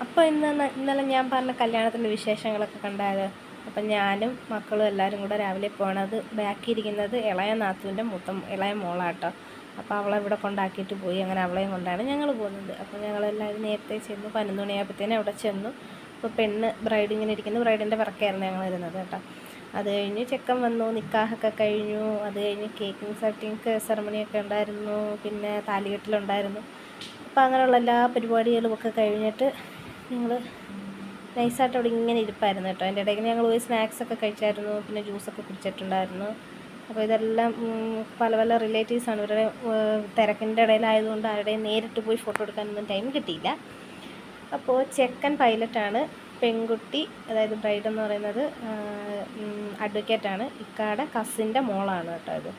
അപ്പോൾ ഇന്നലെ ഞാൻ പറഞ്ഞ കല്യാണത്തിൻ്റെ വിശേഷങ്ങളൊക്കെ കണ്ടായത്. അപ്പം ഞാനും മക്കളും എല്ലാവരും കൂടെ രാവിലെ പോകണത് ബാക്കിയിരിക്കുന്നത് ഇളയ നാത്തൂൻ്റെ ഇളയ മോളാട്ടോ. അപ്പോൾ അവളെ ഇവിടെ കൊണ്ടാക്കിയിട്ട് പോയി. അങ്ങനെ അവളെയും കൊണ്ടാണ് ഞങ്ങൾ പോകുന്നത്. അപ്പോൾ ഞങ്ങളെല്ലാവരും നേരത്തെ ചെന്നു. 11 മണിയാകുമ്പോഴത്തേനും അവിടെ ചെന്നു. അപ്പോൾ ബ്രൈഡ് ഇങ്ങനെ ഇരിക്കുന്നു. ബ്രൈഡിൻ്റെ പിറക്കെയായിരുന്നു ഞങ്ങൾ ഇരുന്നത് കേട്ടോ. അത് കഴിഞ്ഞ് ചെക്കൻ വന്നു, നിക്കാഹൊക്കെ കഴിഞ്ഞു. അത് കഴിഞ്ഞ് കട്ടിങ് സെറമണിയൊക്കെ ഉണ്ടായിരുന്നു, പിന്നെ താലികെട്ടിലുണ്ടായിരുന്നു. അപ്പോൾ അങ്ങനെയുള്ള എല്ലാ പരിപാടികളും ഒക്കെ കഴിഞ്ഞിട്ട് ഞങ്ങൾ നൈസായിട്ട് അവിടെ ഇങ്ങനെ ഇരിപ്പായിരുന്നു കേട്ടോ. അതിൻ്റെ ഇടയ്ക്ക് ഞങ്ങൾ പോയി സ്നാക്സൊക്കെ കഴിച്ചായിരുന്നു, പിന്നെ ജ്യൂസൊക്കെ കുടിച്ചിട്ടുണ്ടായിരുന്നു. അപ്പോൾ ഇതെല്ലാം പല റിലേറ്റീവ്സാണ്. ഇവരുടെ തിരക്കിൻ്റെ ഇടയിലായതുകൊണ്ട് ആരുടെയും നേരിട്ട് പോയി ഫോട്ടോ എടുക്കാനൊന്നും ടൈം കിട്ടിയില്ല. അപ്പോൾ ചെക്കൻ പൈലറ്റാണ്, പെൺകുട്ടി അതായത് ബ്രൈഡ് എന്ന് പറയുന്നത് അഡ്വക്കേറ്റാണ്. ഇക്കാടെ കസിൻ്റെ മോളാണ് കേട്ടോ ഇത്.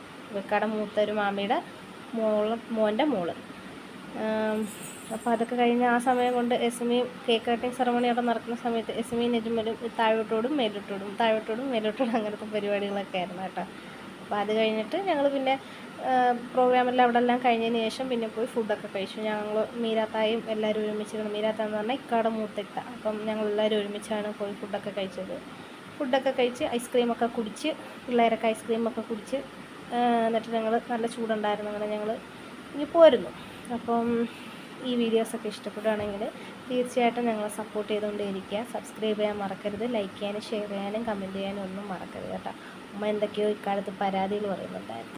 ഇക്കാടെ മൂത്തൊരു മാമിയുടെ മോൻ്റെ മോള്. അപ്പോൾ അതൊക്കെ കഴിഞ്ഞ് ആ സമയം കൊണ്ട് എസ്മിയും കേക്ക് കട്ടിങ് സെറമണി അവിടെ നടക്കുന്ന സമയത്ത് എസ്മിയും നെജുമലും താഴോട്ടോടും മേലോട്ടോടും അങ്ങനത്തെ പരിപാടികളൊക്കെ ആയിരുന്നു കേട്ടോ. അപ്പോൾ അത് കഴിഞ്ഞിട്ട് ഞങ്ങൾ പിന്നെ പ്രോഗ്രാമെല്ലാം അവിടെ എല്ലാം കഴിഞ്ഞതിന് ശേഷം പിന്നെ പോയി ഫുഡൊക്കെ കഴിച്ചു. ഞങ്ങൾ മീരാത്തായും എല്ലാവരും ഒരുമിച്ചിരുന്നു. മീരാത്ത എന്ന് പറഞ്ഞാൽ ഇക്കാടെ മൂത്തിക്ക. അപ്പം ഞങ്ങളെല്ലാവരും ഒരുമിച്ചാണ് പോയി ഫുഡൊക്കെ കഴിച്ചത്. ഫുഡൊക്കെ കഴിച്ച് ഐസ്ക്രീമൊക്കെ കുടിച്ച്, പിള്ളേരൊക്കെ ഐസ്ക്രീമൊക്കെ കുടിച്ച് എന്നിട്ട് ഞങ്ങൾ നല്ല ചൂടുണ്ടായിരുന്നു. അങ്ങനെ ഞങ്ങൾ ഇനി പോരുന്നു. അപ്പം ഈ വീഡിയോസൊക്കെ ഇഷ്ടപ്പെടുകയാണെങ്കിൽ തീർച്ചയായിട്ടും ഞങ്ങളെ സപ്പോർട്ട് ചെയ്തുകൊണ്ടേയിരിക്കുക. സബ്സ്ക്രൈബ് ചെയ്യാൻ മറക്കരുത്. ലൈക്ക് ചെയ്യാനും ഷെയർ ചെയ്യാനും കമൻറ്റ് ചെയ്യാനും ഒന്നും മറക്കരുത് കേട്ടോ. അമ്മ എന്തൊക്കെയോ ഇക്കാലത്ത് പരാതികൾ പറയുന്നുണ്ടായിരുന്നു.